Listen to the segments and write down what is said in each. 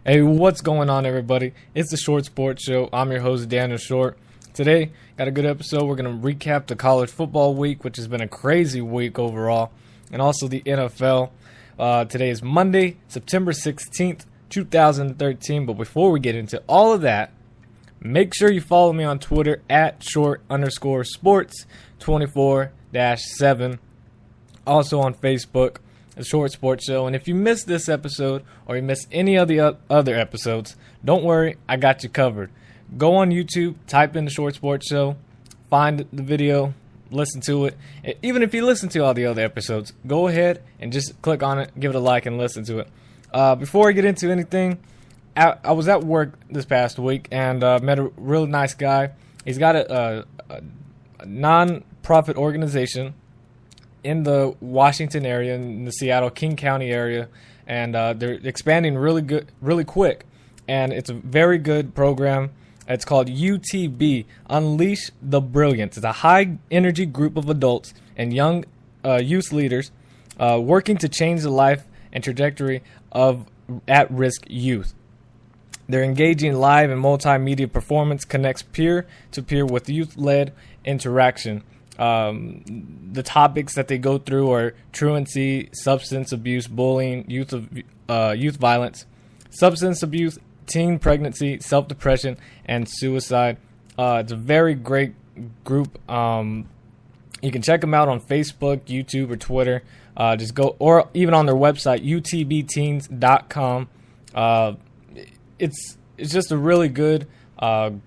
Hey, what's going on, everybody? It's the Short Sports Show. I'm your host, Daniel Short. Today, got a good episode. We're going to recap the college football week, which has been a crazy week overall, and also the NFL. Today is Monday, September 16th, 2013. But before we get into all of that, make sure you follow me on Twitter at short_sports24-7. Also on Facebook, The Short Sports Show. And if you missed this episode or you missed any of the other episodes, don't worry, I got you covered. Go on YouTube, type in The Short Sports Show, find the video, listen to it. Even if you listen to all the other episodes, go ahead and just click on it, give it a like, and listen to it. Before I get into anything, I was at work this past week and met a really nice guy. He's got a non-profit organization in the Washington area, in the Seattle, King County area, and they're expanding really quick. And it's a very good program. It's called UTB, Unleash The Brilliance. It's a high-energy group of adults and young youth leaders working to change the life and trajectory of at-risk youth. Their engaging live and multimedia performance connects peer-to-peer with youth-led interaction. The topics that they go through are truancy, substance abuse, bullying, youth violence, substance abuse, teen pregnancy, self-depression, and suicide. It's a very great group. You can check them out on Facebook, YouTube, or Twitter. Just go, or even on their website, utbteens.com. It's just a really good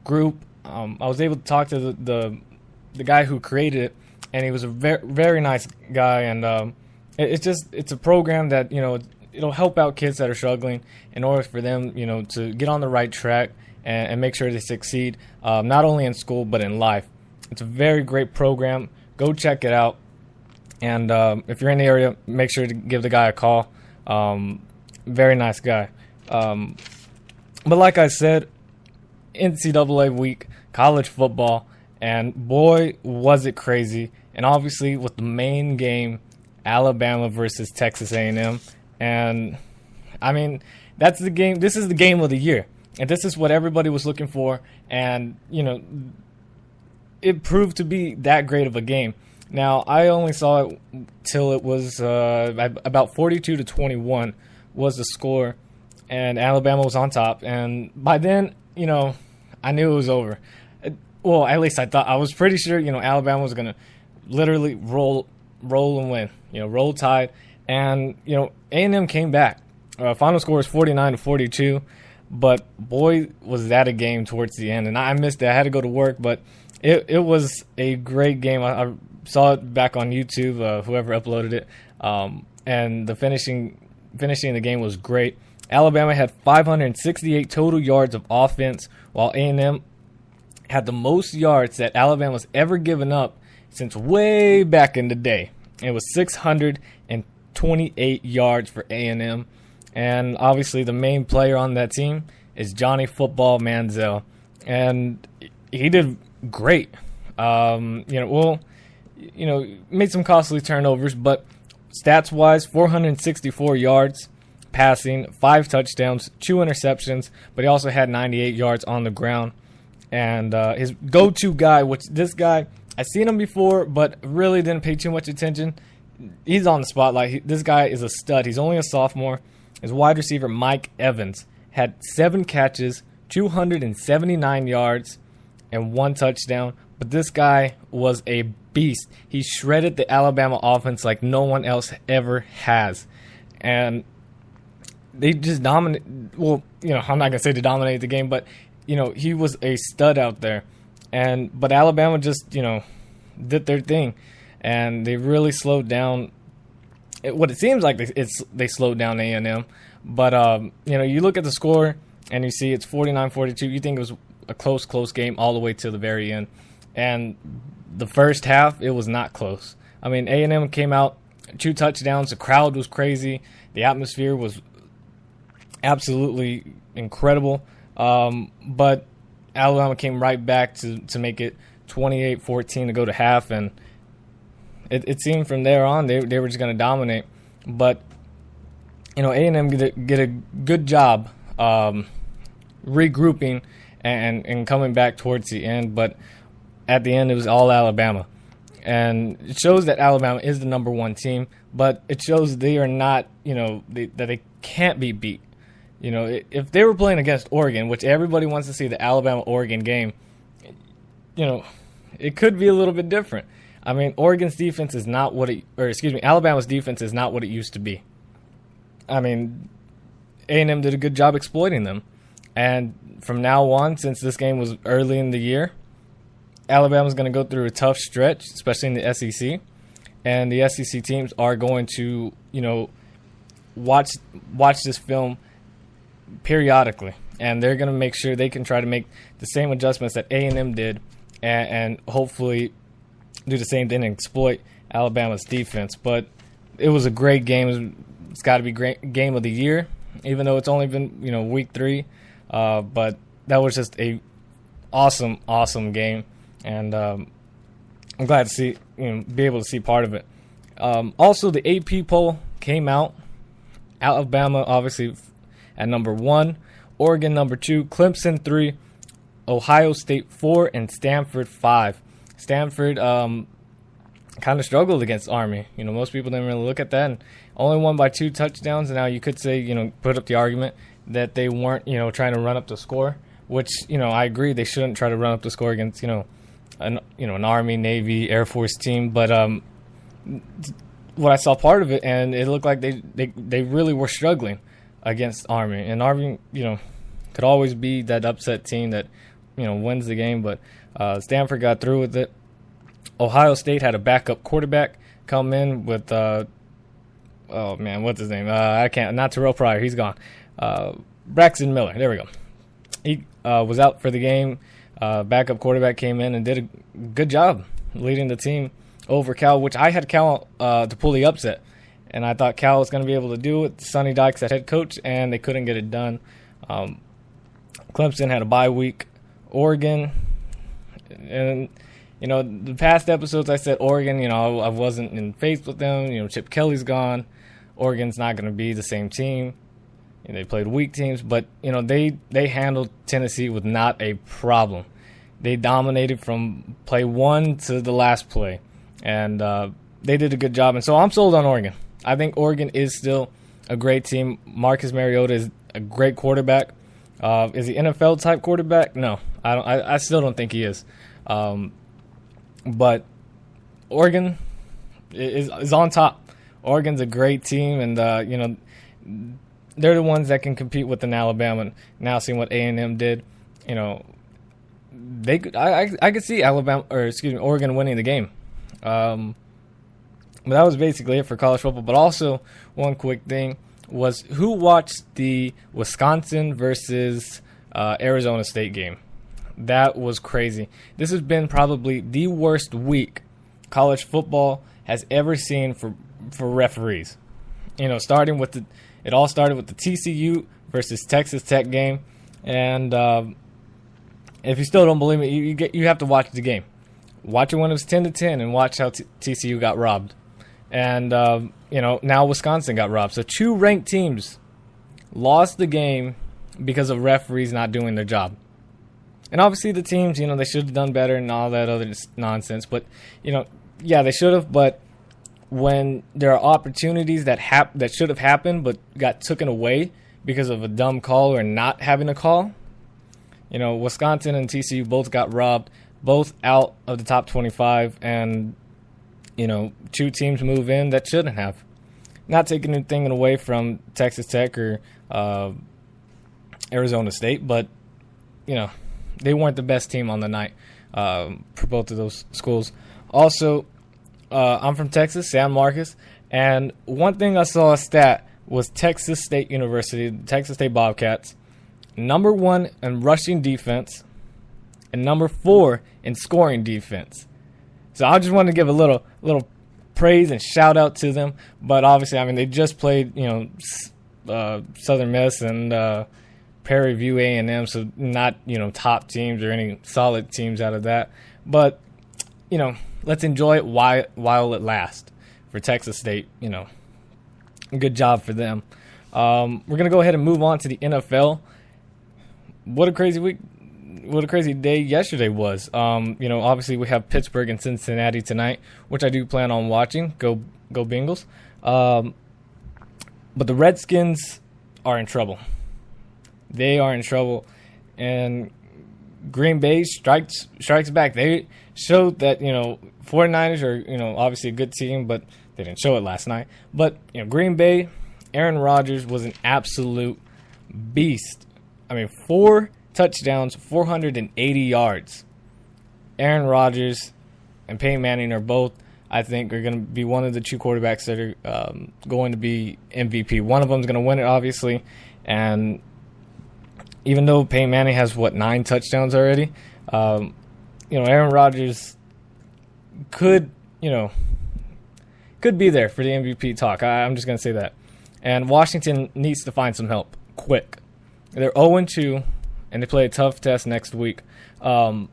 group. I was able to talk to the guy who created it, and he was a very nice guy. And it's a program that it'll help out kids that are struggling in order for them to get on the right track and make sure they succeed, not only in school but in life. It's a very great program. Go check it out. And if you're in the area, make sure to give the guy a call. Very nice guy. But like I said, NCAA week, college football, and boy, was it crazy. And obviously with the main game, Alabama versus Texas A&M. And, I mean, that's the game. This is the game of the year. And this is what everybody was looking for. And, it proved to be that great of a game. Now, I only saw it till it was about 42-21 was the score. And Alabama was on top. And by then, I knew it was over. Well, at least I thought. I was pretty sure, Alabama was going to literally roll and win. Roll tide. And, A&M came back. Final score was 49-42. But, boy, was that a game towards the end. And I missed it. I had to go to work. But it was a great game. I saw it back on YouTube, whoever uploaded it. And the finishing the game was great. Alabama had 568 total yards of offense, while A&M had the most yards that Alabama's ever given up since way back in the day. It was 628 yards for A&M. And obviously the main player on that team is Johnny Football Manziel. And he did great. Made some costly turnovers, but stats-wise, 464 yards passing, 5 touchdowns, 2 interceptions, but he also had 98 yards on the ground. And his go-to guy, which this guy, I've seen him before, but really didn't pay too much attention. He's on the spotlight. This guy is a stud. He's only a sophomore. His wide receiver, Mike Evans, had 7 catches, 279 yards, and 1 touchdown. But this guy was a beast. He shredded the Alabama offense like no one else ever has. And they just dominated. Well, I'm not going to say they dominated the game, but, he was a stud out there. But Alabama just, did their thing. And they really slowed down. What it seems like they slowed down A&M. But, you look at the score and you see it's 49-42. You think it was a close game all the way to the very end. And the first half, it was not close. I mean, A&M came out, 2 touchdowns. The crowd was crazy. The atmosphere was absolutely incredible. But Alabama came right back to make it 28-14 to go to half. And it seemed from there on they were just going to dominate. But, A&M get a good job regrouping and coming back towards the end. But at the end, it was all Alabama. And it shows that Alabama is the number one team, but it shows they are not, that they can't be beat. If they were playing against Oregon, which everybody wants to see the Alabama-Oregon game, it could be a little bit different. I mean, Alabama's defense is not what it used to be. I mean, A&M did a good job exploiting them. And from now on, since this game was early in the year, Alabama's going to go through a tough stretch, especially in the SEC. And the SEC teams are going to, watch this film periodically. And they're going to make sure they can try to make the same adjustments that A&M did and hopefully do the same thing and exploit Alabama's defense. But it was a great game. It's got to be great game of the year, even though it's only been, week 3. But that was just a awesome game. And I'm glad to see, be able to see part of it. Also, the AP poll came out. Alabama, obviously, at number 1. Oregon, number 2. Clemson, 3. Ohio State, 4. And Stanford, 5. Stanford kind of struggled against Army. Most people didn't really look at that. And only won by 2 touchdowns. And now you could say, put up the argument that they weren't, trying to run up the score. Which, I agree. They shouldn't try to run up the score against, an Army, Navy, Air Force team. But what I saw part of it, and it looked like they really were struggling against Army. And Army, could always be that upset team that, wins the game. But Stanford got through with it. Ohio State had a backup quarterback come in with, what's his name? Not Terrell Pryor. He's gone. Braxton Miller. There we go. He was out for the game. Backup quarterback came in and did a good job leading the team over Cal, which I had Cal to pull the upset. And I thought Cal was going to be able to do it. Sonny Dykes at head coach, and they couldn't get it done. Clemson had a bye week. Oregon, and, the past episodes I said Oregon, I wasn't in phase with them. Chip Kelly's gone. Oregon's not going to be the same team. They played weak teams, but, they handled Tennessee with not a problem. They dominated from play 1 to the last play, and they did a good job. And so I'm sold on Oregon. I think Oregon is still a great team. Marcus Mariota is a great quarterback. Is he NFL-type quarterback? No, I still don't think he is. But Oregon is on top. Oregon's a great team, and, they're the ones that can compete with an Alabama. Now seeing what A&M did, they could. I could see Oregon winning the game. But that was basically it for college football. But also, one quick thing was, who watched the Wisconsin versus Arizona State game? That was crazy. This has been probably the worst week college football has ever seen for referees. Starting with it all started with the TCU versus Texas Tech game, and if you still don't believe me, you have to watch the game. Watch it when it was 10-10, and watch how TCU got robbed. And now Wisconsin got robbed. So 2 ranked teams lost the game because of referees not doing their job. And obviously the teams, they should have done better and all that other nonsense. But yeah, they should have. But when there are opportunities that should have happened but got taken away because of a dumb call or not having a call, Wisconsin and TCU both got robbed, both out of the top 25, and 2 teams move in that shouldn't have. Not taking anything away from Texas Tech or Arizona State, but they weren't the best team on the night for both of those schools. Also, I'm from Texas, San Marcos, and one thing I saw a stat was Texas State University, Texas State Bobcats, number 1 in rushing defense and number 4 in scoring defense. So I just wanted to give a little praise and shout out to them. But obviously, they just played Southern Miss and Prairie View A&M, so not top teams or any solid teams out of that. But let's enjoy it while it lasts. For Texas State, good job for them. We're going to go ahead and move on to the NFL. What a crazy week. What a crazy day yesterday was. Obviously we have Pittsburgh and Cincinnati tonight, which I do plan on watching. Go Bengals. But the Redskins are in trouble. They are in trouble. And Green Bay strikes back. They showed that, 49ers are, obviously a good team, but they didn't show it last night. But, Green Bay, Aaron Rodgers was an absolute beast. 4 touchdowns, 480 yards. Aaron Rodgers and Peyton Manning are both, I think, are going to be one of the two quarterbacks that are going to be MVP. One of them is going to win it, obviously. And even though Peyton Manning has, 9 touchdowns already, Aaron Rodgers could be there for the MVP talk. I'm just going to say that. And Washington needs to find some help quick. They're 0-2, and they play a tough test next week. The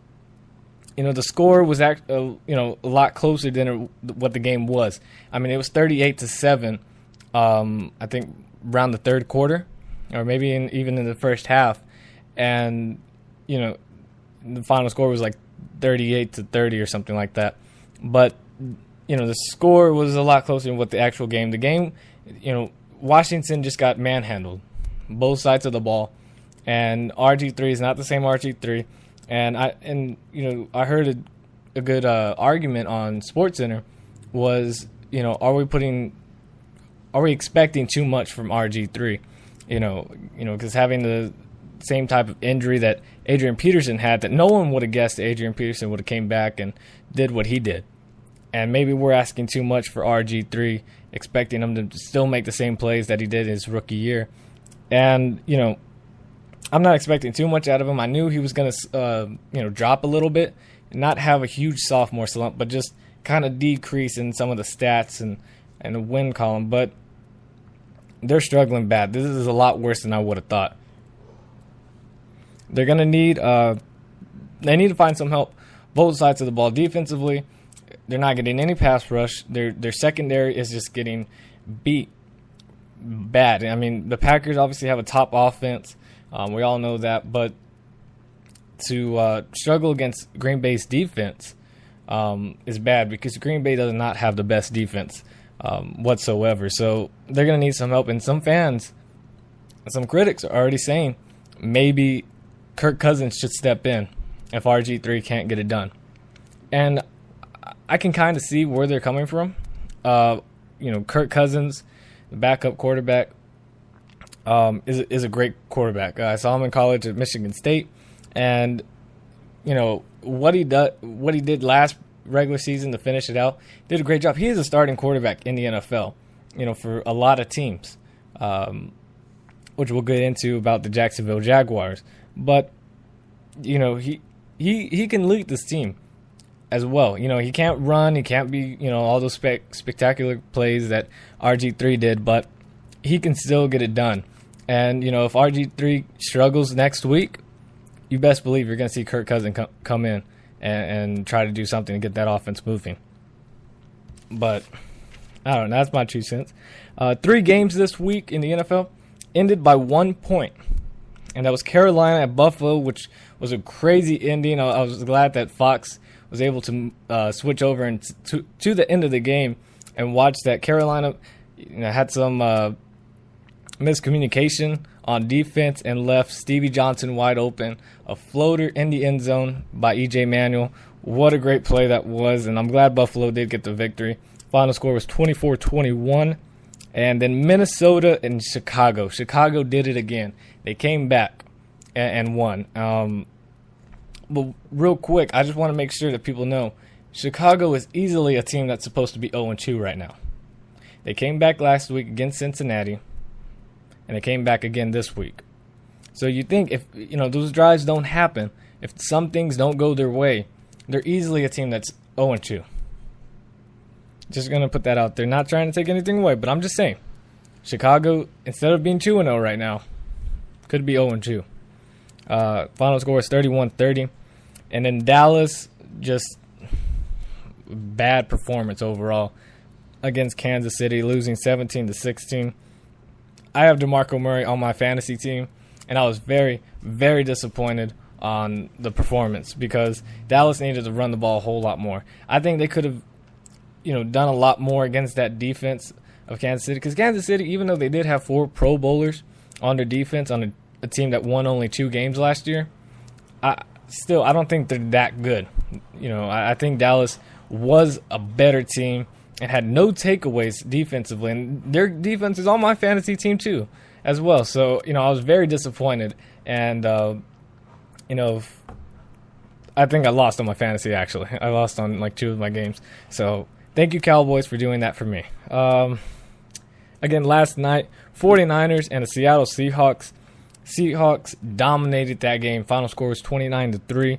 score was a lot closer than what the game was. It was 38-7. I think around the third quarter, or maybe even in the first half, and the final score was like 38-30 or something like that. But the score was a lot closer than what the actual game. The game, Washington just got manhandled, both sides of the ball, and RG3 is not the same RG3. And I heard a good argument on SportsCenter was, are we expecting too much from RG3? Because having the same type of injury that Adrian Peterson had, that no one would have guessed Adrian Peterson would have came back and did what he did. And maybe we're asking too much for RG3, expecting him to still make the same plays that he did his rookie year. And, I'm not expecting too much out of him. I knew he was going to, drop a little bit, not have a huge sophomore slump, but just kind of decrease in some of the stats and the win column. But they're struggling bad. This is a lot worse than I would have thought. They're going to they need to find some help both sides of the ball. Defensively, they're not getting any pass rush. Their secondary is just getting beat bad. The Packers obviously have a top offense. We all know that, but to struggle against Green Bay's defense is bad, because Green Bay does not have the best defense whatsoever. So they're going to need some help. And some fans, some critics are already saying maybe Kirk Cousins should step in if RG3 can't get it done. And I can kind of see where they're coming from. Kirk Cousins, the backup quarterback, is a great quarterback. I saw him in college at Michigan State, and what he did last regular season to finish it out, did a great job. He is a starting quarterback in the NFL, for a lot of teams, which we'll get into about the Jacksonville Jaguars. But he can lead this team as well. He can't run, he can't be all those spectacular plays that RG3 did, but he can still get it done. And, if RG3 struggles next week, you best believe you're going to see Kirk Cousins come in and try to do something to get that offense moving. But, I don't know. That's my 2 cents. 3 games this week in the NFL ended by 1 point. And that was Carolina at Buffalo, which was a crazy ending. I was glad that Fox was able to switch over and to the end of the game and watch that. Carolina had some miscommunication on defense and left Stevie Johnson wide open. A floater in the end zone by E.J. Manuel. What a great play that was, and I'm glad Buffalo did get the victory. Final score was 24-21. And then Minnesota and Chicago. Chicago did it again. They came back and won. But real quick, I just want to make sure that people know Chicago is easily a team that's supposed to be 0-2 right now. They came back last week against Cincinnati, and they came back again this week. So you think if those drives don't happen, if some things don't go their way, they're easily a team that's 0-2. Just going to put that out there. Not trying to take anything away, but I'm just saying. Chicago, instead of being 2-0 right now, could be 0-2. Final score is 31-30. And then Dallas, just bad performance overall against Kansas City, losing 17-16. I have DeMarco Murray on my fantasy team, and I was very, very disappointed on the performance because Dallas needed to run the ball a whole lot more. I think they could have, done a lot more against that defense of Kansas City, because Kansas City, even though they did have 4 Pro Bowlers on their defense on a team that won only 2 games last year, I don't think they're that good. I think Dallas was a better team and had no takeaways defensively, and their defense is on my fantasy team too as well. So I was very disappointed, and I think I lost on my fantasy. Actually, I lost on like 2 of my games. So thank you, Cowboys, for doing that for me. Again, last night, 49ers and the Seattle Seahawks. Seahawks dominated that game. Final score was 29-3,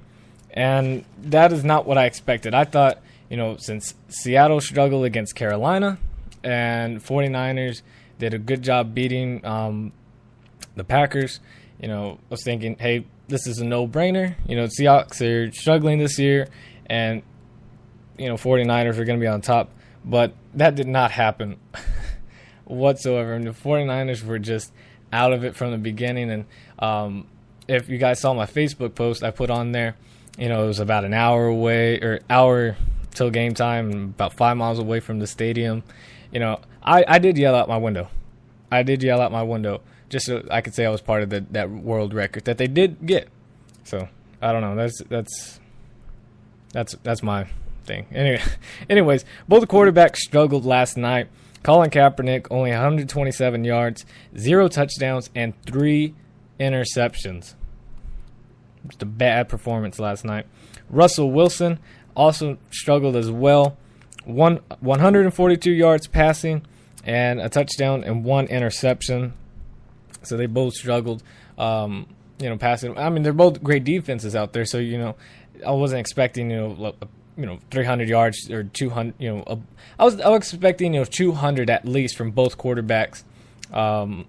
and that is not what I expected. I thought, since Seattle struggled against Carolina and 49ers did a good job beating the Packers, I was thinking, hey, this is a no-brainer. Seahawks are struggling this year, and 49ers are going to be on top. But that did not happen whatsoever. And the 49ers were just out of it from the beginning. And if you guys saw my Facebook post, I put on there, it was about an hour away, or hour till game time, about 5 miles away from the stadium. I did yell out my window. Just so I could say I was part of that world record that they did get. So I don't know. That's my thing. Anyways, both quarterbacks struggled last night. Colin Kaepernick only 127 yards, 0 touchdowns, and 3 interceptions. Just a bad performance last night. Russell Wilson also struggled as well. 142 yards passing and a touchdown and 1 interception. So they both struggled, passing. I mean, they're both great defenses out there. So, I wasn't expecting, 300 yards or 200, I was expecting, 200 at least from both quarterbacks. And,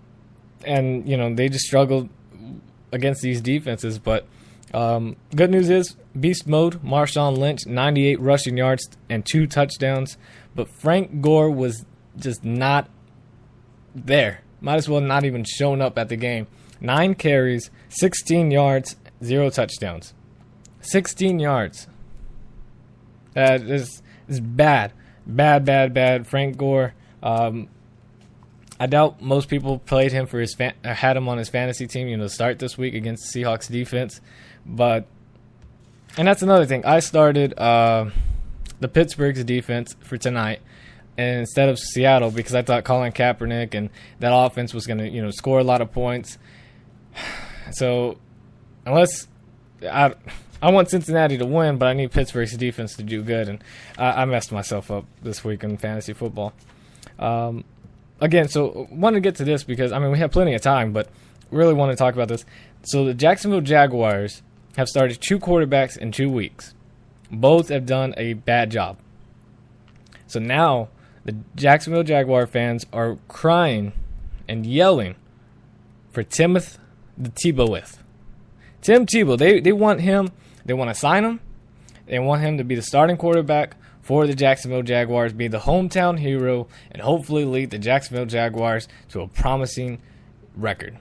they just struggled against these defenses. But good news is, beast mode, Marshawn Lynch, 98 rushing yards and 2 touchdowns. But Frank Gore was just not there. Might as well not even shown up at the game. 9 carries, 16 yards, 0 touchdowns. 16 yards. That is bad. Bad. Frank Gore. I doubt most people played him for had him on his fantasy team, to start this week against the Seahawks defense. And that's another thing. I started the Pittsburgh's defense for tonight, and instead of Seattle, because I thought Colin Kaepernick and that offense was going to, score a lot of points. So, unless I want Cincinnati to win, but I need Pittsburgh's defense to do good, and I messed myself up this week in fantasy football. Again, so want to get to this because, we have plenty of time, but really want to talk about this. So the Jacksonville Jaguars have started 2 quarterbacks in 2 weeks. Both have done a bad job. So now the Jacksonville Jaguar fans are crying and yelling for Tim Tebow. Tim Tebow, they want him. They want to sign him. They want him to be the starting quarterback for the Jacksonville Jaguars, be the hometown hero, and hopefully lead the Jacksonville Jaguars to a promising record.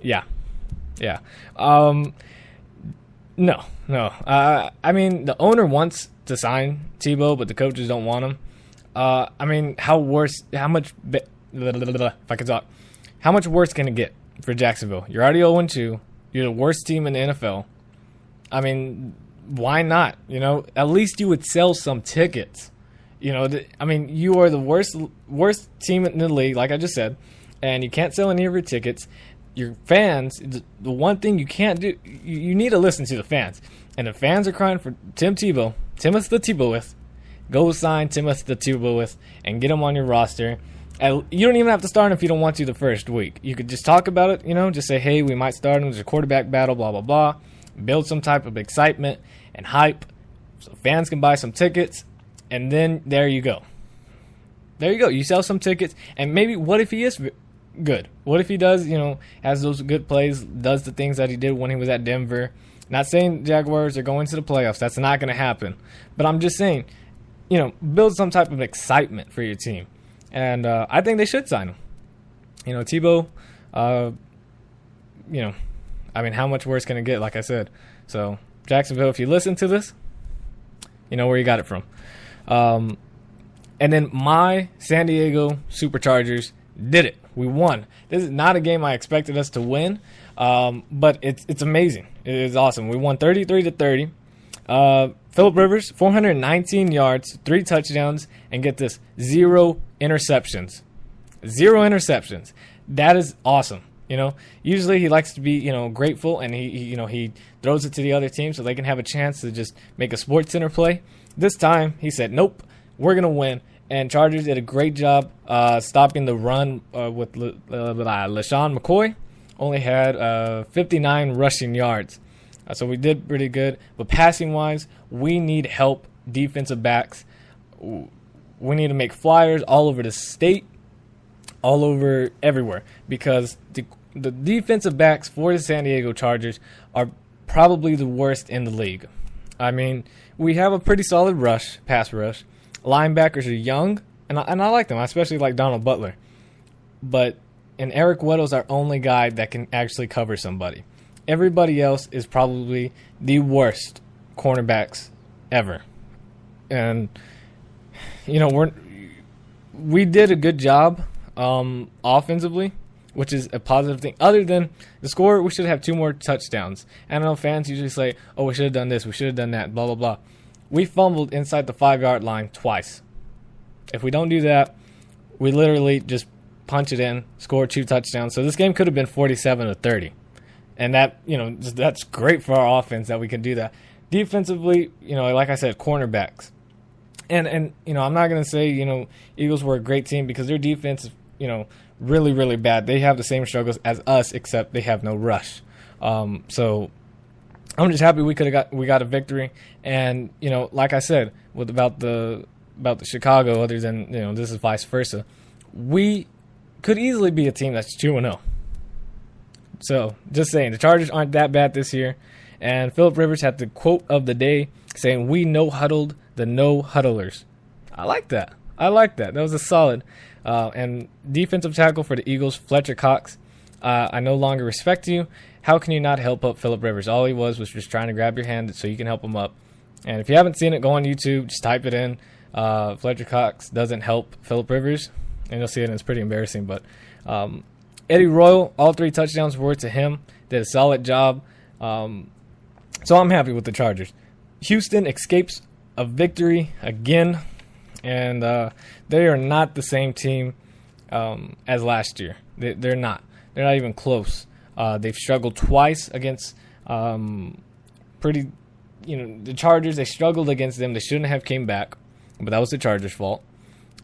Yeah. No. The owner wants to sign Tebow, but the coaches don't want him. How much worse can it get for Jacksonville? You're already 0-2. You're the worst team in the NFL. Why not? At least you would sell some tickets. You are the worst team in the league, like I just said, and you can't sell any of your tickets. Your fans, the one thing you can't do, you need to listen to the fans. And the fans are crying for Timothy the Tebow. Go sign Timothy the Tebow and get him on your roster. And you don't even have to start him if you don't want to the first week. You could just talk about it, just say, hey, we might start him. There's a quarterback battle, blah, blah, blah. Build some type of excitement and hype so fans can buy some tickets. And then there you go. You sell some tickets. And maybe what if he is good? What if he does, has those good plays, does the things that he did when he was at Denver? Not saying Jaguars are going to the playoffs. That's not going to happen. But I'm just saying, build some type of excitement for your team. And I think they should sign him. Tebow, I mean, how much worse can it get, like I said? So, Jacksonville, if you listen to this, you know where you got it from. And then my San Diego Superchargers did it. We won. This is not a game I expected us to win, but it's amazing. It is awesome. We won 33-30. Phillip Rivers, 419 yards, 3 touchdowns, and get this, 0 interceptions. 0 interceptions. That is awesome. Usually he likes to be, grateful, and he throws it to the other team so they can have a chance to just make a Sports Center play. This time he said, nope, we're going to win. And Chargers did a great job stopping the run with LaShawn McCoy. Only had 59 rushing yards. So we did pretty good. But passing-wise, we need help, defensive backs. We need to make flyers all over the state, all over everywhere. Because the defensive backs for the San Diego Chargers are probably the worst in the league. I mean, we have a pretty solid pass rush. Linebackers are young, and I like them. I especially like Donald Butler. And Eric Weddle's our only guy that can actually cover somebody. Everybody else is probably the worst cornerbacks ever. And, we did a good job offensively, which is a positive thing. Other than the score, we should have 2 more touchdowns. I know fans usually say, oh, we should have done this, we should have done that, blah, blah, blah. We fumbled inside the 5-yard line twice. If we don't do that, we literally just punch it in, score 2 touchdowns. So this game could have been 47-30. And that, that's great for our offense that we can do that. Defensively, like I said, cornerbacks. And I'm not going to say, Eagles were a great team because their defense is, really, really bad. They have the same struggles as us, except they have no rush. So I'm just happy we got a victory. And, like I said, about the Chicago, other than, this is vice versa, we could easily be a team that's 2-0. So, just saying, the Chargers aren't that bad this year. And Phillip Rivers had the quote of the day saying, we no-huddled the no-huddlers. I like that. That was a solid. And defensive tackle for the Eagles, Fletcher Cox. I no longer respect you. How can you not help up Phillip Rivers? All he was just trying to grab your hand so you can help him up. And if you haven't seen it, go on YouTube. Just type it in. Fletcher Cox doesn't help Phillip Rivers. And you'll see it, and it's pretty embarrassing. But Eddie Royal, all 3 touchdowns were to him. Did a solid job. So I'm happy with the Chargers. Houston escapes a victory again. And they are not the same team as last year. They're not. They're not even close. They've struggled twice against the Chargers. They struggled against them. They shouldn't have came back, but that was the Chargers' fault.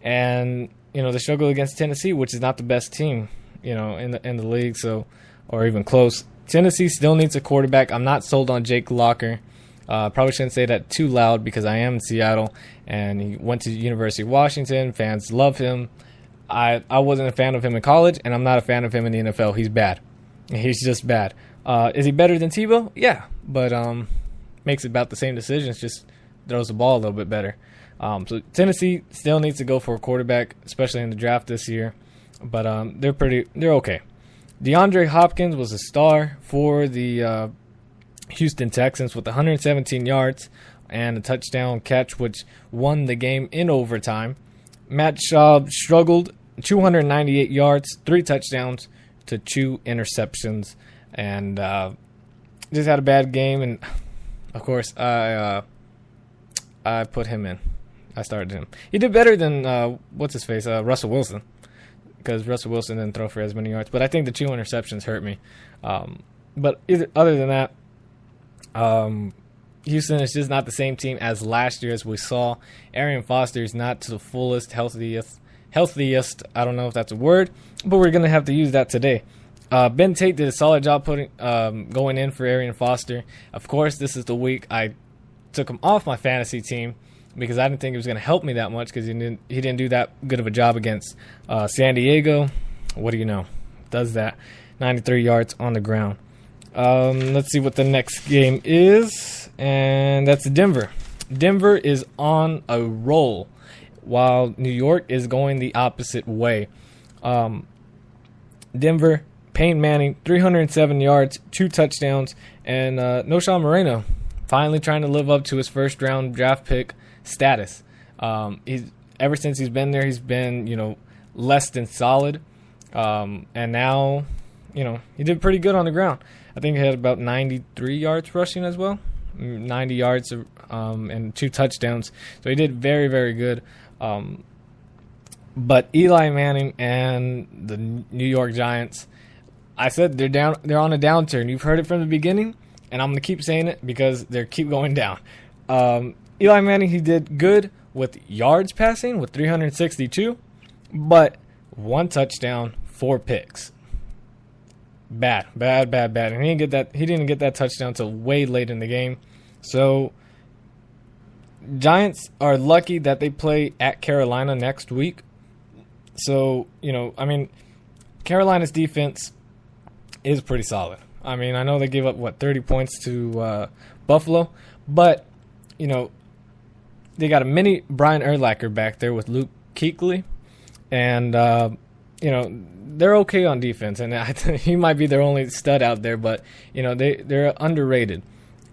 And they struggled against Tennessee, which is not the best team, in the league, or even close. Tennessee still needs a quarterback. I'm not sold on Jake Locker. Probably shouldn't say that too loud because I am in Seattle, and he went to the University of Washington. Fans love him. I wasn't a fan of him in college, and I'm not a fan of him in the NFL. He's bad. He's just bad. Is he better than Tebow? Yeah, but makes about the same decisions, just throws the ball a little bit better. So Tennessee still needs to go for a quarterback, especially in the draft this year. But they're okay. DeAndre Hopkins was a star for the Houston Texans with 117 yards and a touchdown catch, which won the game in overtime. Matt Schaub struggled, 298 yards, 3 touchdowns to 2 interceptions, and just had a bad game. And of course, I put him in. I started him. He did better than Russell Wilson, because Russell Wilson didn't throw for as many yards. But I think the 2 interceptions hurt me. But other than that, Houston is just not the same team as last year, as we saw. Arian Foster is not to the fullest, healthiest. I don't know if that's a word, but we're going to have to use that today. Ben Tate did a solid job going in for Arian Foster. Of course, this is the week I took him off my fantasy team because I didn't think it was going to help me that much because he didn't do that good of a job against San Diego. What do you know? Does that. 93 yards on the ground. Let's see what the next game is, and that's Denver. Denver is on a roll. while New York is going the opposite way. Denver, Peyton Manning, 307 yards, 2 touchdowns, and Noshawn Moreno finally trying to live up to his first-round draft pick status. Ever since he's been there, he's been, less than solid. And now, he did pretty good on the ground. I think he had about 93 yards rushing as well, 90 yards and 2 touchdowns. So he did very, very good. But Eli Manning and the New York Giants, I said they're down. They're on a downturn. You've heard it from the beginning, and I'm going to keep saying it because they keep going down. Eli Manning, he did good with yards passing with 362, but 1 touchdown, 4 picks. Bad. And he didn't get that touchdown until way late in the game. So Giants are lucky that they play at Carolina next week. So, Carolina's defense is pretty solid. I know they gave up, 30 points to Buffalo. But, they got a mini Brian Urlacher back there with Luke Kuechly. And, they're okay on defense. And he might be their only stud out there. But, they're underrated.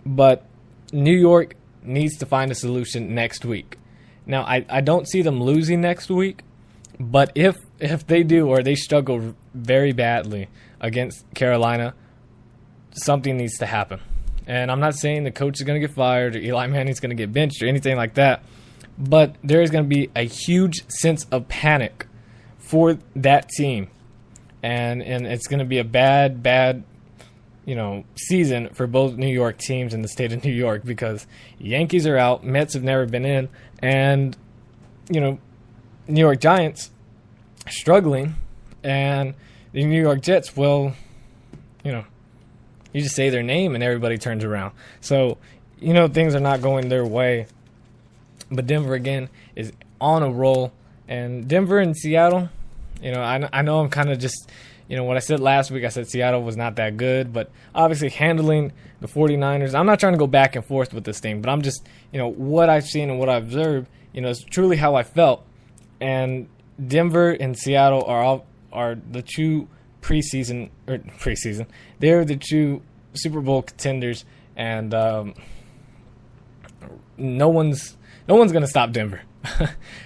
But New York needs to find a solution next week. Now, I don't see them losing next week. But if they do, or they struggle very badly against Carolina, something needs to happen. And I'm not saying the coach is going to get fired or Eli Manning's going to get benched or anything like that. But there is going to be a huge sense of panic for that team. And it's going to be a bad, season for both New York teams in the state of New York, because Yankees are out, Mets have never been in, and, New York Giants struggling, and the New York Jets, you just say their name and everybody turns around. So, things are not going their way. But Denver, again, is on a roll. And Denver and Seattle, I know I'm kind of just, what I said last week, I said Seattle was not that good. But obviously handling the 49ers, I'm not trying to go back and forth with this thing. But I'm just, what I've seen and what I've observed, is truly how I felt. And Denver and Seattle are the two preseason. They're the two Super Bowl contenders, and no one's going to stop Denver.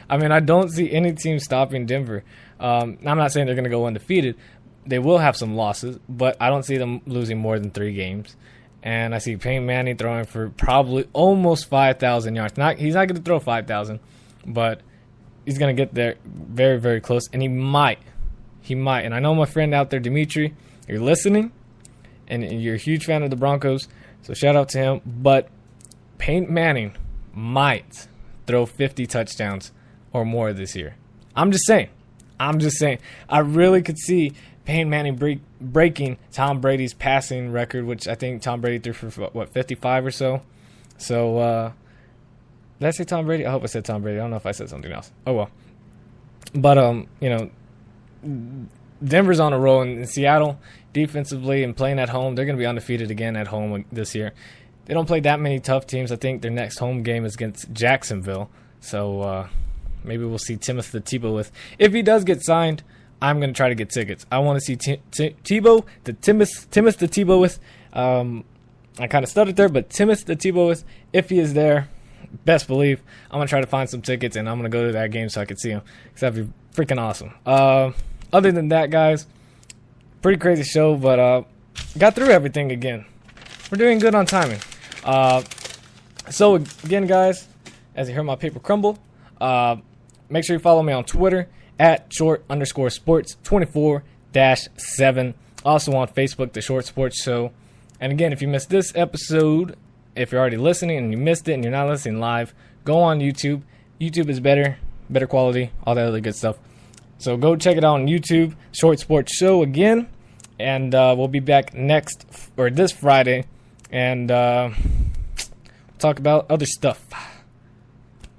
I don't see any team stopping Denver. I'm not saying they're going to go undefeated. They will have some losses, but I don't see them losing more than 3 games. And I see Peyton Manning throwing for probably almost 5,000 yards. He's not going to throw 5,000, but he's going to get there very, very close, and he might. And I know my friend out there, Dimitri, you're listening, and you're a huge fan of the Broncos, so shout out to him. But Peyton Manning might throw 50 touchdowns or more this year. I'm just saying. I really could see Peyton Manning breaking Tom Brady's passing record, which I think Tom Brady threw for, 55 or so. So, did I say Tom Brady? I hope I said Tom Brady. I don't know if I said something else. Oh, well. But, Denver's on a roll, and Seattle, defensively and playing at home, they're going to be undefeated again at home this year. They don't play that many tough teams. I think their next home game is against Jacksonville. So, maybe we'll see Timothy Tebow. If he does get signed, I'm going to try to get tickets. I want to see Tebow, Timothy Tebow. I kind of stuttered there, but Timothy Tebow, if he is there, best believe I'm going to try to find some tickets, and I'm going to go to that game so I can see him, because that'd be freaking awesome. Other than that, guys, pretty crazy show, but got through everything again. We're doing good on timing. So, again, guys, as you hear my paper crumble, make sure you follow me on Twitter at short_sports24-7. Also on Facebook, The Short Sports Show. And again, if you missed this episode, if you're already listening and you missed it and you're not listening live, go on YouTube. YouTube is better quality, all that other good stuff. So go check it out on YouTube, Short Sports Show again. And we'll be back this Friday. And talk about other stuff.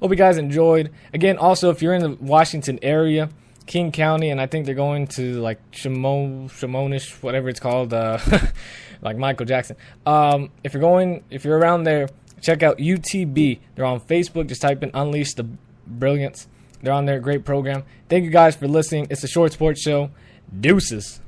Hope you guys enjoyed. Again, also, if you're in the Washington area, King County, and I think they're going to like Shimonish, whatever it's called, like Michael Jackson. If you're around there, check out UTB. They're on Facebook. Just type in Unleash The Brilliance. They're on there, great program. Thank you guys for listening. It's a short sports show. Deuces.